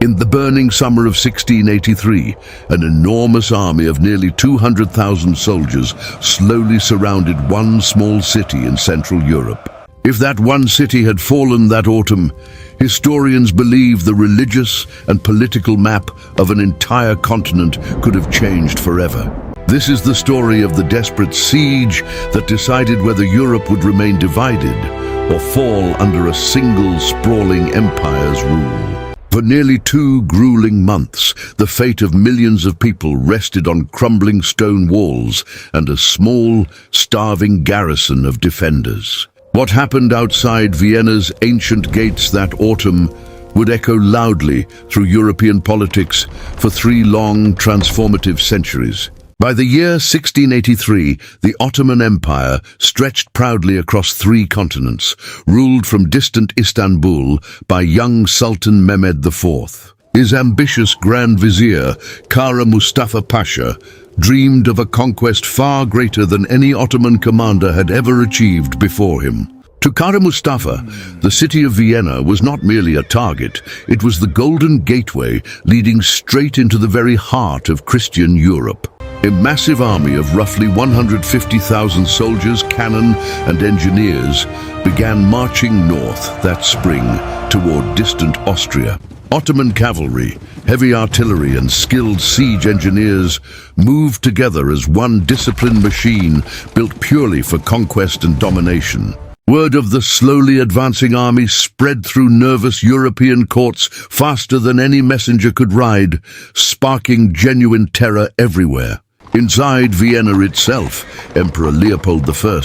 In the burning summer of 1683, an enormous army of nearly 200,000 soldiers slowly surrounded one small city in Central Europe. If that one city had fallen that autumn, historians believe the religious and political map of an entire continent could have changed forever. This is the story of the desperate siege that decided whether Europe would remain divided or fall under a single sprawling empire's rule. For nearly 2 grueling months, the fate of millions of people rested on crumbling stone walls and a small, starving garrison of defenders. What happened outside Vienna's ancient gates that autumn would echo loudly through European politics for 3 long, transformative centuries. By the year 1683, the Ottoman Empire stretched proudly across 3 continents, ruled from distant Istanbul by young Sultan Mehmed IV. His ambitious Grand Vizier, Kara Mustafa Pasha, dreamed of a conquest far greater than any Ottoman commander had ever achieved before him. To Kara Mustafa, the city of Vienna was not merely a target, it was the golden gateway leading straight into the very heart of Christian Europe. A massive army of roughly 150,000 soldiers, cannon and engineers began marching north that spring toward distant Austria. Ottoman cavalry, heavy artillery and skilled siege engineers moved together as one disciplined machine built purely for conquest and domination. Word of the slowly advancing army spread through nervous European courts faster than any messenger could ride, sparking genuine terror everywhere. Inside Vienna itself, Emperor Leopold I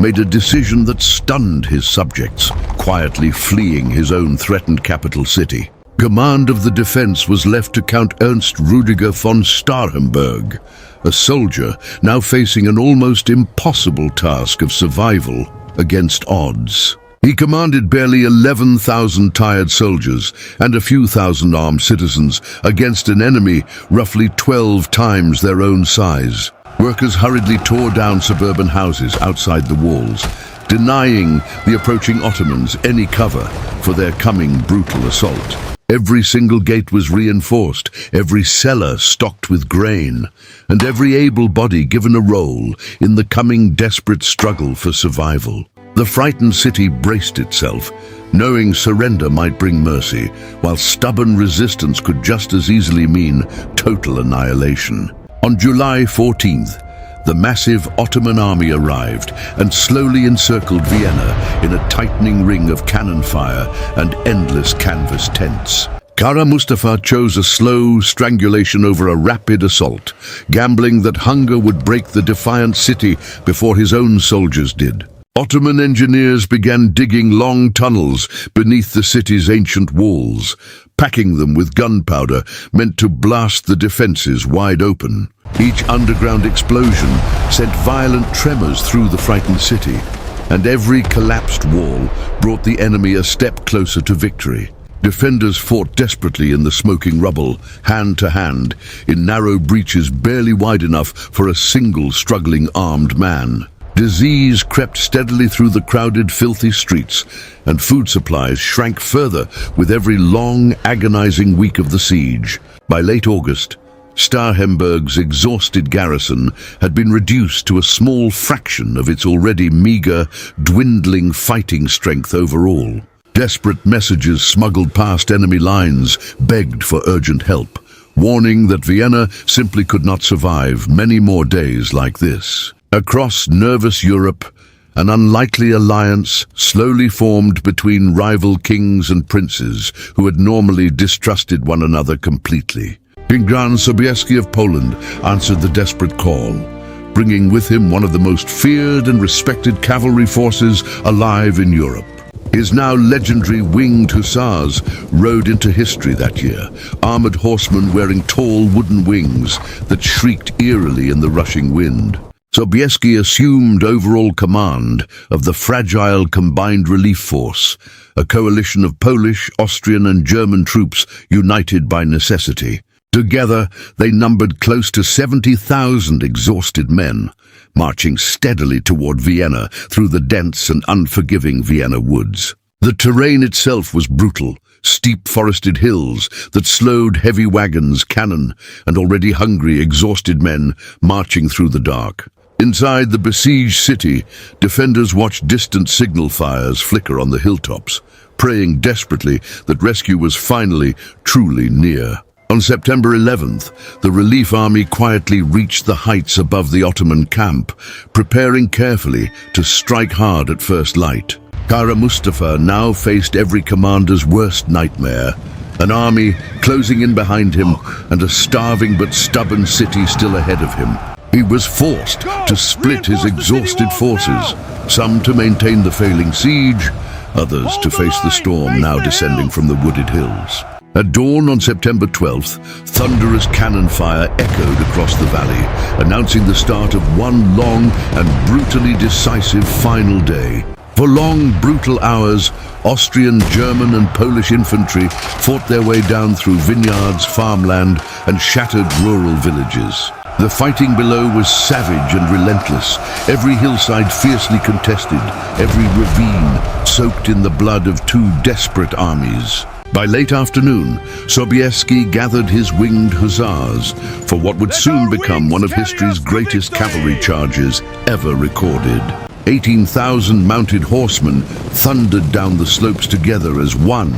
made a decision that stunned his subjects, quietly fleeing his own threatened capital city. Command of the defense was left to Count Ernst Rudiger von Starhemberg, a soldier now facing an almost impossible task of survival against odds. He commanded barely 11,000 tired soldiers and a few thousand armed citizens against an enemy roughly 12 times their own size. Workers hurriedly tore down suburban houses outside the walls, denying the approaching Ottomans any cover for their coming brutal assault. Every single gate was reinforced, every cellar stocked with grain, and every able body given a role in the coming desperate struggle for survival. The frightened city braced itself, knowing surrender might bring mercy, while stubborn resistance could just as easily mean total annihilation. On July 14th, the massive Ottoman army arrived and slowly encircled Vienna in a tightening ring of cannon fire and endless canvas tents. Kara Mustafa chose a slow strangulation over a rapid assault, gambling that hunger would break the defiant city before his own soldiers did. Ottoman engineers began digging long tunnels beneath the city's ancient walls, packing them with gunpowder meant to blast the defenses wide open. Each underground explosion sent violent tremors through the frightened city, and every collapsed wall brought the enemy a step closer to victory. Defenders fought desperately in the smoking rubble, hand to hand, in narrow breaches barely wide enough for a single struggling armed man. Disease crept steadily through the crowded, filthy streets, and food supplies shrank further with every long, agonizing week of the siege. By late August, Starhemberg's exhausted garrison had been reduced to a small fraction of its already meager, dwindling fighting strength overall. Desperate messages smuggled past enemy lines begged for urgent help, warning that Vienna simply could not survive many more days like this. Across nervous Europe, an unlikely alliance slowly formed between rival kings and princes who had normally distrusted one another completely. King Sobieski of Poland answered the desperate call, bringing with him one of the most feared and respected cavalry forces alive in Europe. His now legendary winged hussars rode into history that year, armored horsemen wearing tall wooden wings that shrieked eerily in the rushing wind. Sobieski assumed overall command of the fragile Combined Relief Force, a coalition of Polish, Austrian and German troops united by necessity. Together, they numbered close to 70,000 exhausted men, marching steadily toward Vienna through the dense and unforgiving Vienna woods. The terrain itself was brutal, steep forested hills that slowed heavy wagons, cannon, and already hungry, exhausted men marching through the dark. Inside the besieged city, defenders watched distant signal fires flicker on the hilltops, praying desperately that rescue was finally, truly near. On September 11th, the relief army quietly reached the heights above the Ottoman camp, preparing carefully to strike hard at first light. Kara Mustafa now faced every commander's worst nightmare, an army closing in behind him and a starving but stubborn city still ahead of him. He was forced to split his exhausted forces, some to maintain the failing siege, others to face the storm now descending from the wooded hills. At dawn on September 12th, thunderous cannon fire echoed across the valley, announcing the start of one long and brutally decisive final day. For long, brutal hours, Austrian, German and Polish infantry fought their way down through vineyards, farmland and shattered rural villages. The fighting below was savage and relentless, every hillside fiercely contested, every ravine soaked in the blood of two desperate armies. By late afternoon, Sobieski gathered his winged hussars for what would soon become one of history's greatest cavalry charges ever recorded. 18,000 mounted horsemen thundered down the slopes together as one,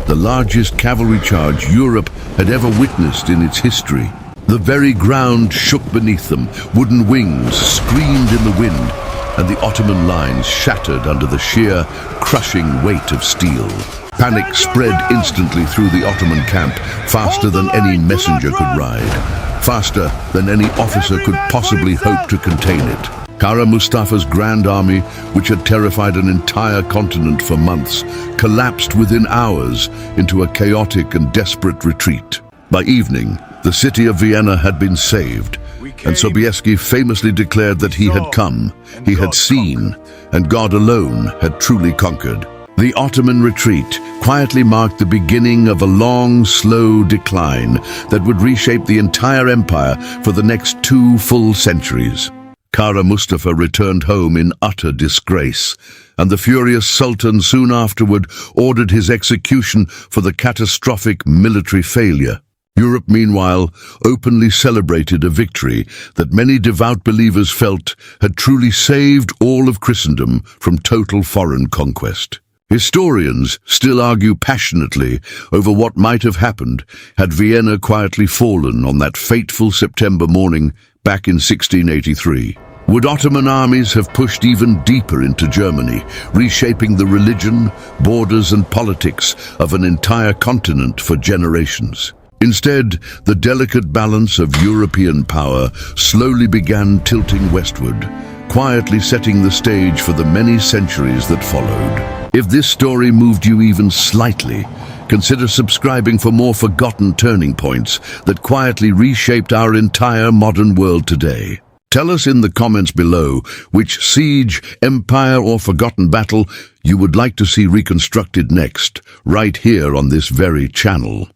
the largest cavalry charge Europe had ever witnessed in its history. The very ground shook beneath them, wooden wings screamed in the wind, and the Ottoman lines shattered under the sheer, crushing weight of steel. Panic spread instantly through the Ottoman camp, faster than any messenger could ride, faster than any officer could possibly hope to contain it. Kara Mustafa's grand army, which had terrified an entire continent for months, collapsed within hours into a chaotic and desperate retreat. By evening, the city of Vienna had been saved, and Sobieski famously declared that he had come, he had seen, and God alone had truly conquered. The Ottoman retreat quietly marked the beginning of a long, slow decline that would reshape the entire empire for the next 2 full centuries. Kara Mustafa returned home in utter disgrace, and the furious Sultan soon afterward ordered his execution for the catastrophic military failure. Europe, meanwhile, openly celebrated a victory that many devout believers felt had truly saved all of Christendom from total foreign conquest. Historians still argue passionately over what might have happened had Vienna quietly fallen on that fateful September morning back in 1683. Would Ottoman armies have pushed even deeper into Germany, reshaping the religion, borders and politics of an entire continent for generations? Instead, the delicate balance of European power slowly began tilting westward, quietly setting the stage for the many centuries that followed. If this story moved you even slightly, consider subscribing for more forgotten turning points that quietly reshaped our entire modern world today. Tell us in the comments below which siege, empire or forgotten battle you would like to see reconstructed next, right here on this very channel.